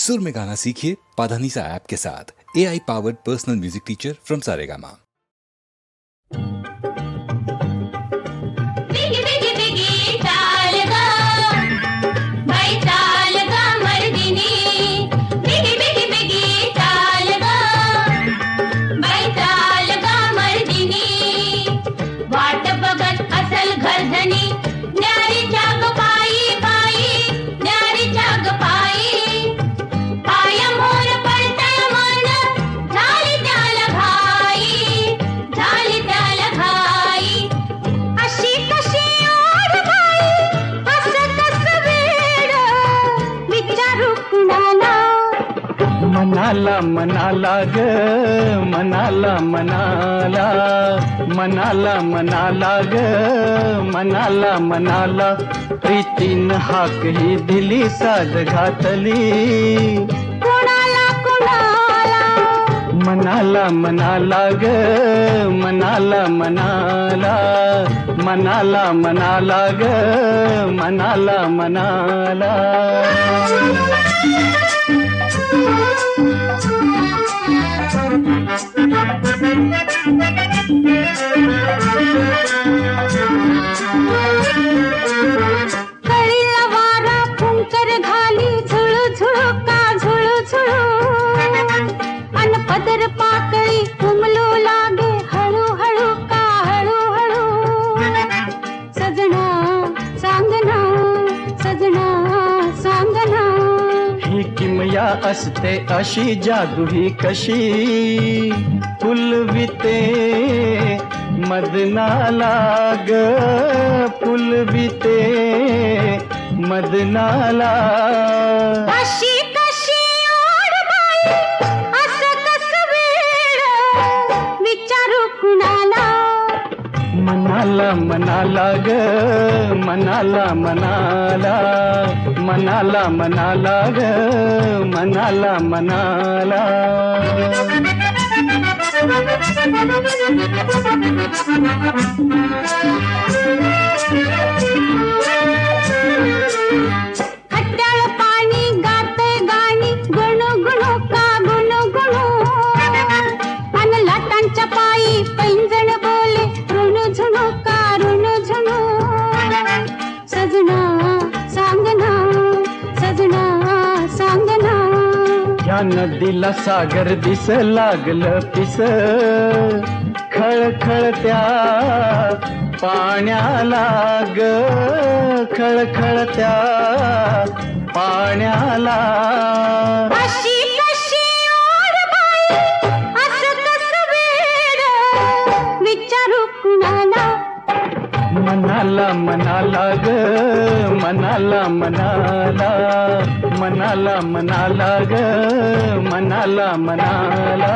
सुर में गाना सीखिए पाधानीसा ऐप के साथ। AI powered personal music teacher from Saregama. बिगी बिगी बिगी चाल गा बाई चाल गा मर्दिनी बिगी बिगी बिगी चाल गा बाई चाल गा मर्दिनी वाट बघत असल घरधनी न्यारी जाग पायी पायी न्यारी जाग पायी पाया मोर पडतय मन झाली त्याला घाई अशी कशी ओढ बाई असं कसं वेड विचारू कुणाला मनाला मनाला ग मनाला मनाला मनाला मनाला ग मनाला मनाला प्रीतीनं हाक ही दिली साद घातली कुणाला कुणाला मनाला मनाला ग मनाला मनाला मनाला मनाला ग मनाला मनाला कळीला वारा फुंकर घाली झुळू झुळू का झुळू झुळू अन पदर पाकळी उमलू लागे हळू हळू का हळू हळू सजना सांगना सजना सांगना ही किमया असते अशी जादू ही कशी फुलविते मदनाला ग फुलविते मदनाला अशी कशी ओढ बाई असं कसं वेड विचारू कुणाला मनाला मनाला ग मनाला मनाला मनाला मनाला ग मनाला मनाला खट्याळ पाणी गाते गाणी गुणू गुणू का गुणू गुणू अन लाटांच्या पायी पैंजण बोले ऋणू झुणू का ऋणू झुणू सजना सांगना सजना सांगना या नदीला सागर दिस लागलं पिस खळखळत्या पाण्याला ग खळखळत्या पाण्याला अशी कशी ओढ बाई असं कसं वेड विचारू कुणाला मनाला मनाला ग मनाला मनाला मनाला मनाला ग मनाला मनाला